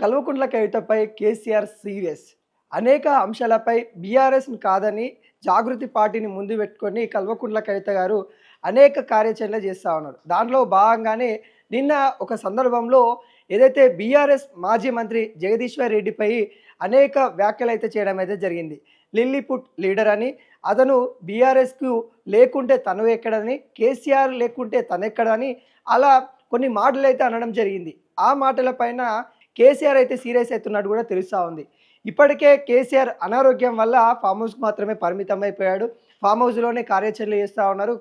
Kalvakuntla కవితపై KCR serious. అనేక అంశాలపై బీఆర్ఎస్‌ని కాదని జాగృతి పార్టీని ముందు పెట్టుకొని కల్వకుంట్ల కవిత గారు అనేక కార్యాచరణలు చేస్తా ఉన్నారు. దాంట్లో భాగంగానే నిన్న ఒక సందర్భంలో ఏదైతే బీఆర్ఎస్ మాజీ మంత్రి జగదీశ్వర్ రెడ్డిపై అనేక వ్యాఖ్యలైతే చేయడం అయితే జరిగింది. లిల్లీపుట్ లీడర్ అని, అతను బీఆర్ఎస్‌కు లేకుంటే తను ఎక్కడని, కేసీఆర్ లేకుంటే తనెక్కడని అలా కొన్ని మాటలైతే అనడం జరిగింది. ఆ మాటల పైన కేసీఆర్ అయితే సీరియస్ అవుతున్నట్టు కూడా తెలుస్తూ ఉంది. ఇప్పటికే కేసీఆర్ అనారోగ్యం వల్ల ఫామ్ హౌస్కి మాత్రమే పరిమితం అయిపోయాడు. ఫామ్ హౌస్లోనే కార్యాచరణలు చేస్తూ ఉన్నారు.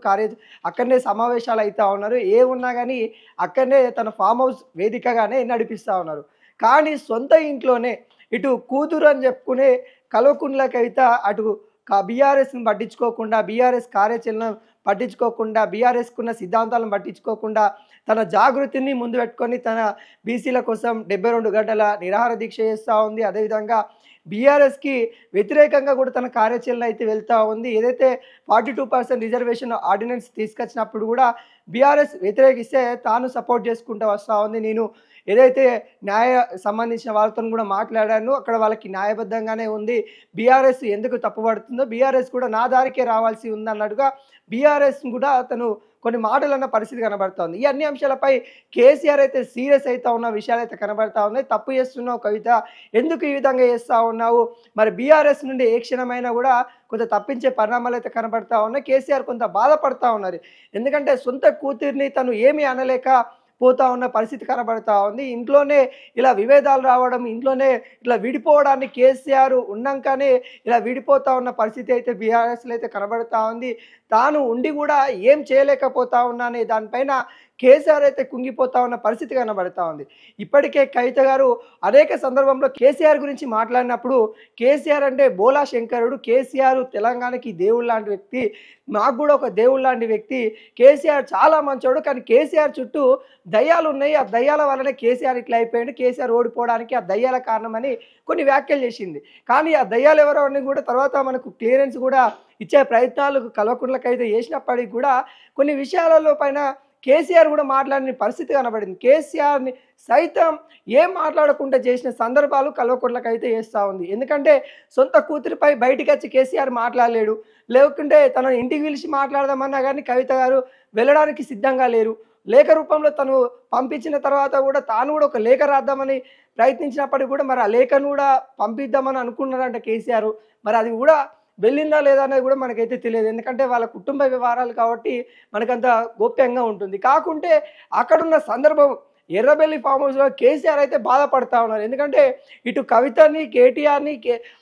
అక్కడనే సమావేశాలు అవుతూ ఉన్నారు. ఏ ఉన్నా కానీ అక్కడనే తన ఫామ్ హౌస్ వేదికగానే నడిపిస్తూ ఉన్నారు. కానీ సొంత ఇంట్లోనే ఇటు కూతురు అని చెప్పుకునే కల్వకుంట్ల కవిత అటు బీఆర్ఎస్ని పట్టించుకోకుండా, బీఆర్ఎస్ కార్యాచరణ పట్టించుకోకుండా, బీఆర్ఎస్కున్న సిద్ధాంతాలను పట్టించుకోకుండా తన జాగృతిని ముందు పెట్టుకొని తన బీసీల కోసం 72 గంటల నిరాహార దీక్ష చేస్తూ ఉంది. అదేవిధంగా బీఆర్ఎస్కి వ్యతిరేకంగా కూడా తన కార్యాచరణ అయితే వెళ్తూ ఉంది. ఏదైతే 42% రిజర్వేషన్ ఆర్డినెన్స్ తీసుకొచ్చినప్పుడు కూడా బీఆర్ఎస్ వ్యతిరేకిస్తే తాను సపోర్ట్ చేసుకుంటూ వస్తూ ఉంది. నేను ఏదైతే న్యాయ సంబంధించిన వాళ్ళతో కూడా మాట్లాడాను, అక్కడ వాళ్ళకి న్యాయబద్ధంగానే ఉంది. బీఆర్ఎస్ ఎందుకు తప్పుపడుతుందో, బీఆర్ఎస్ కూడా నా దారికే రావాల్సి ఉందన్నట్టుగా బీఆర్ఎస్ కూడా అతను కొన్ని మాటలు అన్న పరిస్థితి కనబడుతోంది. ఈ అన్ని అంశాలపై కేసీఆర్ అయితే సీరియస్ అవుతా ఉన్న విషయాలు అయితే కనబడతా ఉన్నాయి. తప్పు చేస్తున్నావు కవిత, ఎందుకు ఈ విధంగా చేస్తూ ఉన్నావు, మరి బీఆర్ఎస్ నుండి ఏ క్షణమైనా కూడా కొంత తప్పించే పరిణామాలు అయితే కనబడతా ఉన్నాయి. కేసీఆర్ కొంత బాధపడతా ఉన్నారు. ఎందుకంటే సొంత కూతుర్ని తను ఏమీ అనలేక పోతా ఉన్న పరిస్థితి కనబడతా ఉంది. ఇంట్లోనే ఇలా విభేదాలు రావడం, ఇంట్లోనే ఇలా విడిపోవడాన్ని కేసీఆర్ ఉన్నాకనే ఇలా విడిపోతా ఉన్న పరిస్థితి అయితే బీఆర్ఎస్లో అయితే కనబడతా ఉంది. తాను ఉండి కూడా ఏం చేయలేకపోతా ఉన్నా అనే దానిపైన కేసీఆర్ అయితే కుంగిపోతా ఉన్న పరిస్థితి కనబడతా ఉంది. ఇప్పటికే కవిత గారు అనేక సందర్భంలో కేసీఆర్ గురించి మాట్లాడినప్పుడు కేసీఆర్ అంటే బోలా శంకరుడు, కేసీఆర్ తెలంగాణకి దేవుడు లాంటి వ్యక్తి, మాకు కూడా ఒక దేవుడు లాంటి వ్యక్తి, కేసీఆర్ చాలా మంచోడు, కానీ కేసీఆర్ చుట్టూ దయ్యాలు ఉన్నాయి, ఆ దయ్యాల వల్లనే కేసీఆర్ ఇట్లా అయిపోయాడు, కేసీఆర్ ఓడిపోవడానికి ఆ దయ్యాల కారణమని కొన్ని వ్యాఖ్యలు చేసింది. కానీ ఆ దయ్యాలు ఎవరో అని కూడా తర్వాత మనకు క్లియరెన్స్ కూడా ఇచ్చే ప్రయత్నాలు కల్వకుంట్లకైతే చేసినప్పటికీ కూడా కొన్ని విషయాలలో పైన కేసీఆర్ కూడా మాట్లాడిన పరిస్థితి కనబడింది. కేసీఆర్ని సైతం ఏం మాట్లాడకుండా చేసిన సందర్భాలు కల్వకుంట్లకైతే చేస్తూ ఉంది. ఎందుకంటే సొంత కూతురిపై బయటికి వచ్చి కేసీఆర్ మాట్లాడలేడు, లేకుంటే తన ఇంటికి పిలిచి మాట్లాడదామన్నా కానీ కవిత గారు వెళ్ళడానికి సిద్ధంగా లేరు. లేఖ రూపంలో తను పంపించిన తర్వాత కూడా తాను కూడా ఒక లేఖ రాద్దామని ప్రయత్నించినప్పటికీ కూడా మరి ఆ లేఖను కూడా పంపిద్దామని అనుకున్నారంట కేసీఆర్. మరి అది కూడా వెళ్ళిందా లేదా అనేది కూడా మనకైతే తెలియదు. ఎందుకంటే వాళ్ళ కుటుంబ వ్యవహారాలు కాబట్టి మనకంత గోప్యంగా ఉంటుంది. కాకుంటే అక్కడున్న సందర్భం ఎర్రబెల్లి ఫామ్ హౌస్లో కేసీఆర్ అయితే బాధపడతా ఉన్నారు. ఎందుకంటే ఇటు కవితని, కేటీఆర్ని,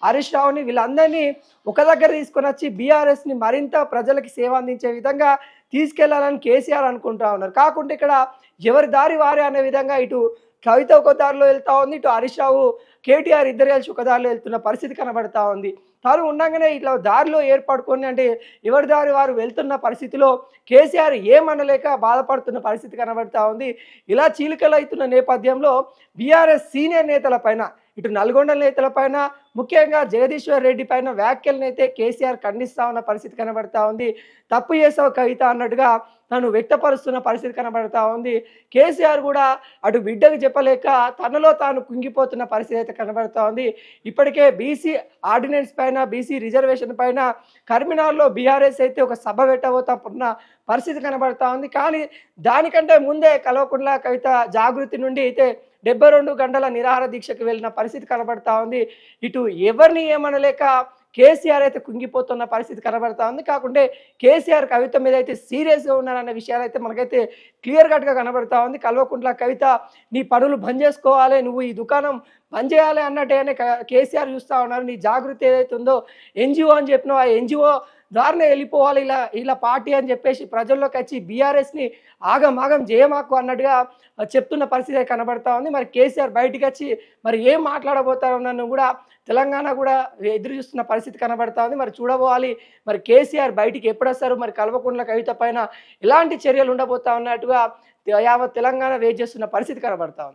హరీష్ రావుని వీళ్ళందరినీ ఒక దగ్గర తీసుకొని వచ్చి బీఆర్ఎస్ని మరింత ప్రజలకి సేవ అందించే విధంగా తీసుకెళ్లాలని కేసీఆర్ అనుకుంటా ఉన్నారు. కాకుంటే ఇక్కడ ఎవరి దారి వారే అనే విధంగా ఇటు కవిత ఒక దారిలో వెళ్తూ ఉంది, ఇటు హరీష్ రావు, కేటీఆర్ ఇద్దరు కలిసి ఒక దారిలో వెళ్తున్న పరిస్థితి కనబడతా ఉంది. తాను ఉండగానే ఇట్లా దారిలో ఏర్పడుకొని అంటే ఎవరి దారి వారు వెళ్తున్న పరిస్థితిలో కేసీఆర్ ఏమనలేక బాధపడుతున్న పరిస్థితి కనబడతా ఉంది. ఇలా చీలికలు అవుతున్న నేపథ్యంలో బీఆర్ఎస్ సీనియర్ నేతలపైన, ఇటు నల్గొండ నేతలపైన, ముఖ్యంగా జగదీశ్వర్ రెడ్డి పైన వ్యాఖ్యలను అయితే కేసీఆర్ ఖండిస్తూ ఉన్న పరిస్థితి కనబడతా ఉంది. తప్పు చేసావు కవిత అన్నట్టుగా తను వ్యక్తపరుస్తున్న పరిస్థితి కనబడతా ఉంది. కేసీఆర్ కూడా అటు బిడ్డకు చెప్పలేక తనలో తాను కుంగిపోతున్న పరిస్థితి అయితే కనబడతా ఉంది. ఇప్పటికే బీసీ ఆర్డినెన్స్ పైన, బీసీ రిజర్వేషన్ పైన కరీంనగర్లో బీఆర్ఎస్ అయితే ఒక సభ పెట్టబోతున్న పరిస్థితి కనబడతా ఉంది. కానీ దానికంటే ముందే కల్వకుంట్ల కవిత జాగృతి నుండి అయితే 72 గంటల నిరాహార దీక్షకు వెళ్ళిన పరిస్థితి కనబడతా ఉంది. ఇటు ఎవరిని ఏమనలేక కేసీఆర్ అయితే కుంగిపోతున్న పరిస్థితి కనబడతా ఉంది. కాకుంటే కేసీఆర్ కవిత మీద అయితే సీరియస్గా ఉన్నారన్న విషయాలు అయితే మనకైతే క్లియర్ కట్గా కనబడతా ఉంది. కల్వకుంట్ల కవిత నీ పనులు బంద్ చేసుకోవాలి, నువ్వు ఈ దుకాణం బంద్ చేయాలి అన్నట్టేనే కేసీఆర్ చూస్తూ ఉన్నారు. నీ జాగృతి ఏదైతే ఉందో ఎన్జిఓ అని చెప్పినావు, ఆ ఎన్జిఓ దారినే వెళ్ళిపోవాలి ఇలా పార్టీ అని చెప్పేసి ప్రజల్లోకి వచ్చి బీఆర్ఎస్ని ఆగమాగం చేయమాకు అన్నట్టుగా చెప్తున్న పరిస్థితి కనబడతా ఉంది. మరి కేసీఆర్ బయటికి వచ్చి మరి ఏం మాట్లాడబోతారో నన్ను కూడా తెలంగాణ కూడా ఎదురు చూస్తున్న పరిస్థితి కనబడతా ఉంది. మరి చూడబోవాలి మరి కేసీఆర్ బయటికి ఎప్పుడు వస్తారు, మరి కల్వకుంట్ల కవిత పైన ఎలాంటి చర్యలు ఉండబోతా ఉన్నట్టుగా యావత్ తెలంగాణ వెయిట్ చేస్తున్న పరిస్థితి కనబడతా ఉంది.